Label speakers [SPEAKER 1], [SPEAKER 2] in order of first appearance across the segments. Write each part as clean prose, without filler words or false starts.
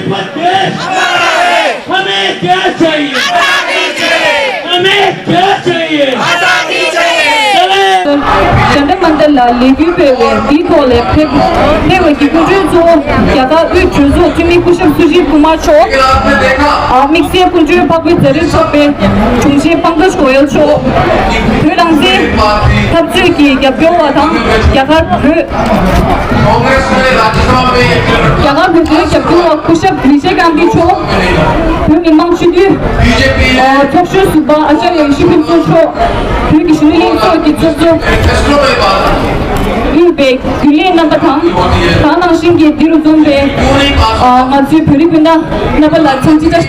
[SPEAKER 1] प्रदेश हमें क्या चाहिए हमें क्या चाहिए
[SPEAKER 2] Jangan mandala lagi pewe di tole pewe ki kunju ya da üç tumi kuşum suji kumar çok mixie kunju pakwe zari chope chungshi pangkas koyal çok pürangzi tabzu ki ya byowa dang ya da ya da kunju ya byowa kuşum lise gambi çok pürmi mang şüdü çok şu suba aşağı yaşı kunju çok pürki şunu yin çok gitsin Ülbek, Gülen Nabatang, Tanang Shingi, Diruzumbe, Mazu Puripunda, Nabala, Sanjitash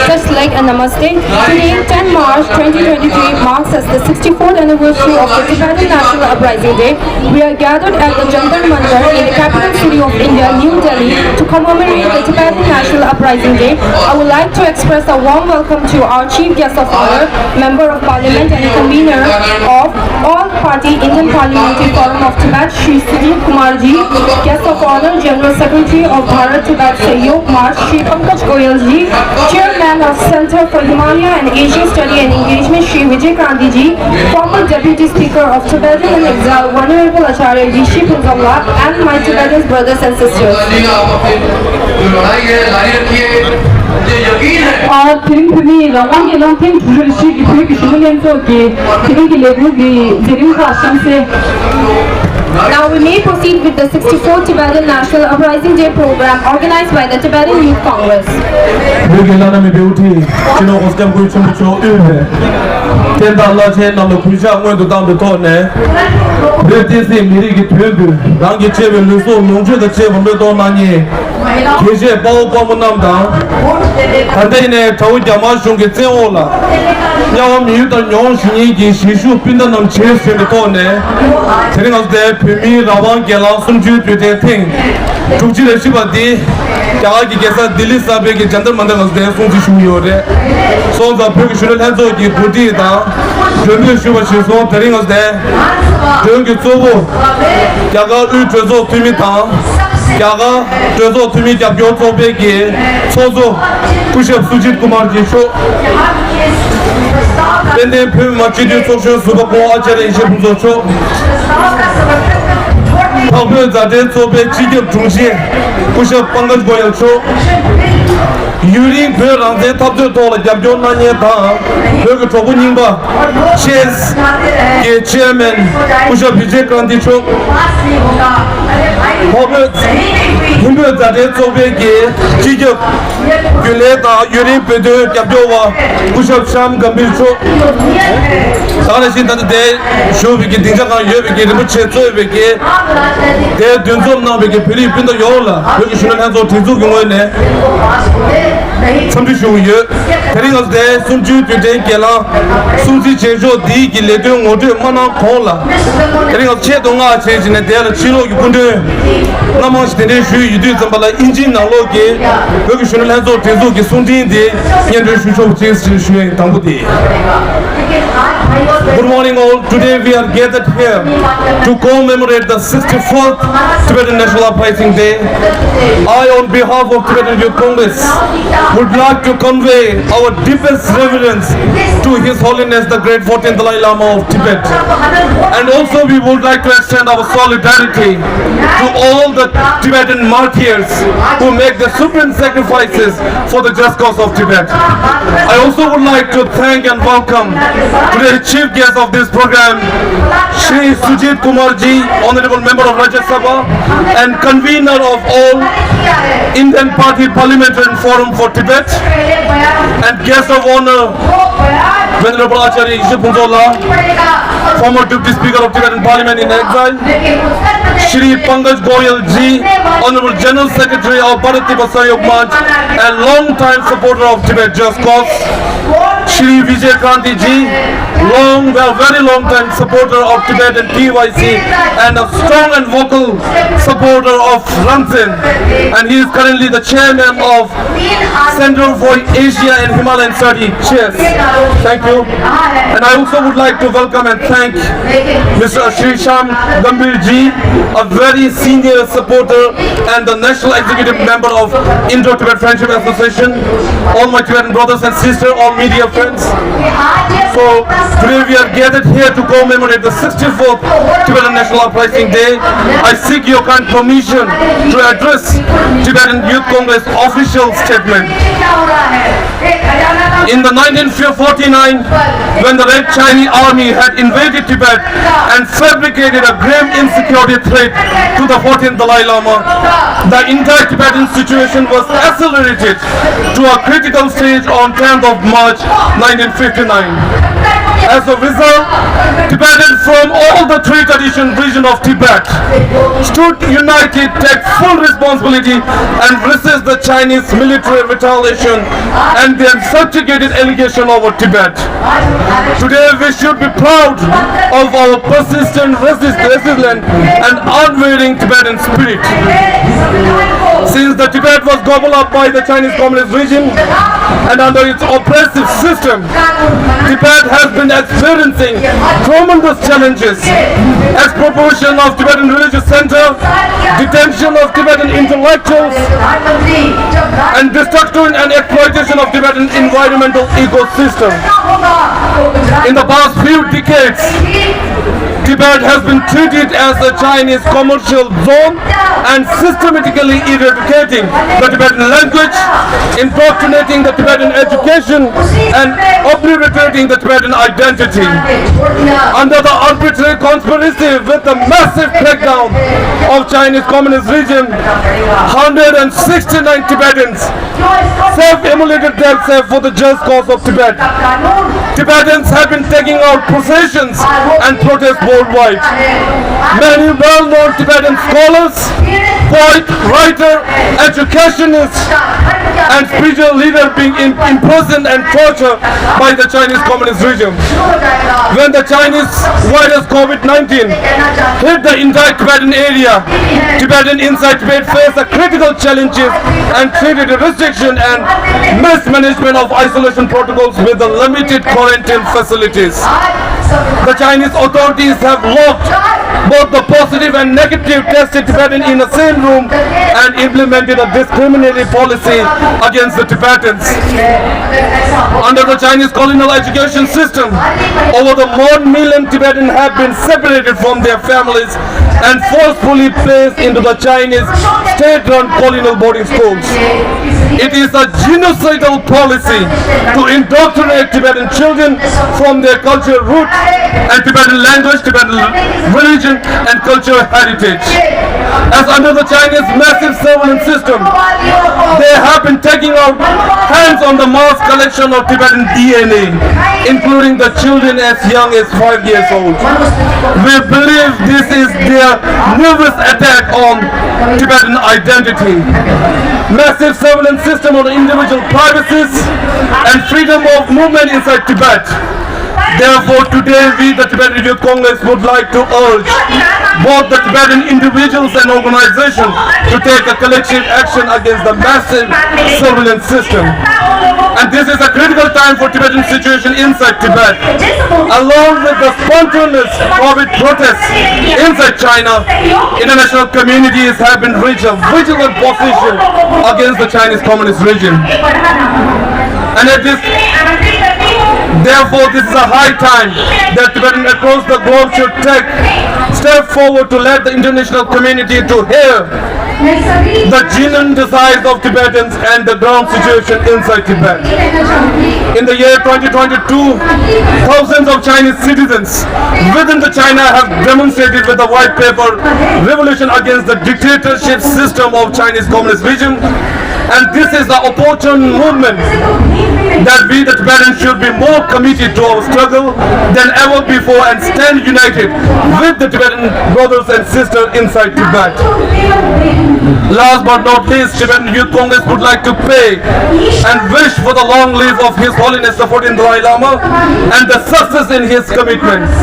[SPEAKER 3] Just like a namaste, today 10 March 2023 marks as the 64th anniversary of the Tibetan National Uprising Day. We are gathered at the Jantar Mandir in the capital city of India, New Delhi, to commemorate the Tibetan National Uprising Day. I would like to express a warm welcome to our Chief Guest of Honor, Member of Parliament and convener of All-Party Indian Parliamentary Forum of Tibet, Shri Sudhir Kumarji, Guest of Honor, General Secretary of Bharat Tibet Sahyog March, Shri Pankaj Goyalji, Chairman of Center for Himalaya and Asian Study and Engagement, Shri Vijay Gandhiji, former Deputy Speaker of Tibetan in Exile, Venerable Acharya Rishi Punzamla, and my Tibetan brothers and sisters.
[SPEAKER 2] और फिर भी रवान के लोग थे जुड़शी की फिर किसी ने तो कि फिर की लेवल की जिरिम का आश्रम से
[SPEAKER 3] Now we may proceed with the 64th Tibetan National Uprising Day program organized by the Tibetan Youth Congress.
[SPEAKER 4] Bugilana me beauty, chino oskam ko chum cho ube. Tenda Allah che nam lo kuja ngwe do dam do to ne. Breti si miri ki thugu, rang ki che be lu so long che de che bo me do na ni. Kise bao bao mo nam da. Ante ne chau jama shung ke che ola. Nyaw mi yu da nyong shi ki shi shu pin da nam che se de to ne. Tering as de pimi rawan ke la sum ju tu de thing. Chukchi le shi ba di क्या कि कैसा दिल्ली साहब के जंतर मंदिर मस्ते हैं सोची शुरू हो रहे सोच आप फिर शुरू है तो कि बुद्धि था जो भी शुरू है सोच तरीन मस्ते जो कि सोचो क्या का उच्चो तुम्ही था क्या का उच्चो तुम्ही क्या क्यों सोचे कि सोचो कुछ अब सुजीत कुमार जी शो पेंडे फिर मस्जिद सोचो सुबह को आचार्य इसे पूछो Pangpe zade sobe chike chungshi kushe pangas goyal cho Yuring pe rangze tabze tola gyabjo nanye ta Peke chobu nyingba Ches ke chairman kushe Vijay Gandhi cho Pangpe zade sobe ke chike Gyule ta yuring pe de gyabjo wa kushe Sham Gambir cho Sāne shīn tānda dē shū bīki dīngchā kāng yō bīki rīmu chē tsō bīki dē dūnzōm nā bīki pīrī pīnda yō la bīki shūna nā sō tīnzū kī ngō nē samchī shū yō tērī ngā sō dē sūm chū tū tēng kē lā sūm chī chē shō dī kī lē tū ngō tū mā nā khōng la tērī ngā sō chē tō ngā chē shī nē dē la chī lō kī pūntū nā mā shī tēndē shū yu tū tsambā la injī nā lō kī bīki shūna nā sō tīnzū kī sūm tīng dī nyā tū shū shō chē shū yu tāngbū dī Good morning all. Today we are gathered here to commemorate the 64th Tibetan National Uprising Day. I, on behalf of Tibetan Youth Congress, would like to convey our deepest reverence to His Holiness the Great 14th Dalai Lama of Tibet. And also we would like to extend our solidarity to all the Tibetan martyrs who make the supreme sacrifices for the just cause of Tibet. I also would like to thank and welcome today's chief guest of this program, Shri Sujit Kumarji, Honorable Member of Rajya Sabha and convener of all Indian Party Parliamentary Forum for Tibet, and guest of honor, Venerable Acharya Rishi Punzamla, former Deputy Speaker of Tibetan Parliament in Exile, Shri Pankaj Goyalji, Honorable General Secretary of Bharat Tibet Sahyog March and long-time supporter of Tibet Just Cause, Shri Vijay Kranti ji, very long time supporter of Tibet and TYC and a strong and vocal supporter of Ramzan, and he is currently the chairman of Center for Asia and Himalayan Study, CHAIS. Thank you. And I also would like to welcome and thank Mr. Shri Sham Gambhir ji, a very senior supporter and the national executive member of Indo-Tibet Friendship Association, all my Tibetan brothers and sisters, all media friends. So today we are gathered here to commemorate the 64th Tibetan National Uprising Day. I seek your kind permission to address Tibetan Youth Congress official statement. In the 1949, when the Red Chinese army had invaded Tibet and fabricated a grave insecurity threat to the 14th Dalai Lama, the entire Tibetan situation was accelerated to a critical stage on 10th of March 1959. As a result, Tibetans from all the three tradition regions of Tibet stood united, take full responsibility and resist the Chinese military retaliation and their subjugated allegation over Tibet. Today we should be proud of our persistent, resilient and unwavering Tibetan spirit. Since the Tibet was gobbled up by the Chinese Communist regime and under its oppressive system, Tibet has been experiencing tremendous challenges. Expropriation of Tibetan religious center, detention of Tibetan intellectuals, and destruction and exploitation of Tibetan environmental ecosystem. In the past few decades, Tibet has been treated as a Chinese commercial zone and systematically eradicating the Tibetan language, indoctrinating the Tibetan education, and obliterating the Tibetan identity. Under the arbitrary conspiracy with the massive crackdown of Chinese Communist regime, 169 Tibetans self-immolated themselves for the just cause of Tibet. Tibetans have been taking out processions and protests worldwide. Many well-known Tibetan scholars, poet, writer, educationists, and spiritual leaders being imprisoned and tortured by the Chinese Communist regime. When the Chinese virus COVID-19 hit the entire Tibetan area, Tibetan inside Tibet faced the critical challenges and treated restriction and mismanagement of isolation protocols with the limited quarantine facilities. The Chinese authorities have locked both the positive and negative tested Tibetan in the same room and implemented a discriminatory policy against the Tibetans. Under the Chinese colonial education system, over the 1 million Tibetans have been separated from their families and forcefully placed into the Chinese state-run colonial boarding schools. It is a genocidal policy to indoctrinate Tibetan children from their cultural roots and Tibetan language, Tibetan religion and cultural heritage. As under the Chinese massive surveillance system, they have been taking out hands on the mass collection of Tibetan DNA, including the children as young as 5 years old. We believe this is their newest attack on Tibetan identity. Massive surveillance system on individual privacies and freedom of movement inside Tibet. Therefore, today we, the Tibetan Youth Congress, would like to urge both the Tibetan individuals and organizations to take a collective action against the massive surveillance system. And this is a critical time for Tibetan situation inside Tibet. Along with the spontaneous COVID protests inside China, international communities have been reached a vigilant position against the Chinese Communist regime. And therefore, this is a high time that Tibetans across the globe should take step forward to let the international community to hear the genuine desires of Tibetans and the ground situation inside Tibet. In the year 2022, thousands of Chinese citizens within the China have demonstrated with the white paper revolution against the dictatorship system of Chinese Communist regime. And this is the opportune movement that we, the Tibetans, should be more committed to our struggle than ever before and stand united with the Tibetan brothers and sisters inside Tibet. Last but not least, Tibetan Youth Congress would like to pray and wish for the long life of His Holiness the 14th Dalai Lama and the success in his commitments.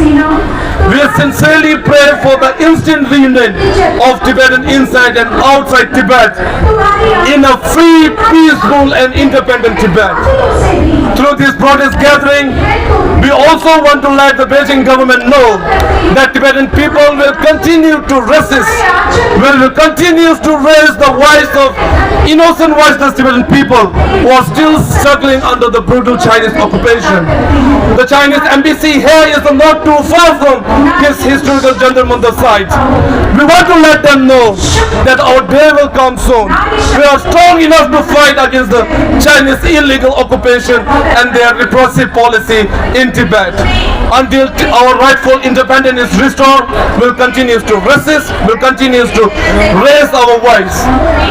[SPEAKER 4] We sincerely pray for the instant reunion of Tibetan inside and outside Tibet in a free, peaceful and independent Tibet. Through this protest gathering, we also want to let the Beijing government know that Tibetan people will continue to resist, will continue to raise the voice of innocent voiceless Tibetan people who are still struggling under the brutal Chinese occupation. The Chinese embassy here is not too far from his historical Jantar Mantar site. We want to let them know that our day will come soon. We are strong enough to fight against the Chinese illegal occupation and their repressive policy in Tibet. Until our rightful independence is restored, we'll continue to resist, we'll continue to raise our voice.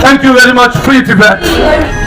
[SPEAKER 4] Thank you very much, Free Tibet.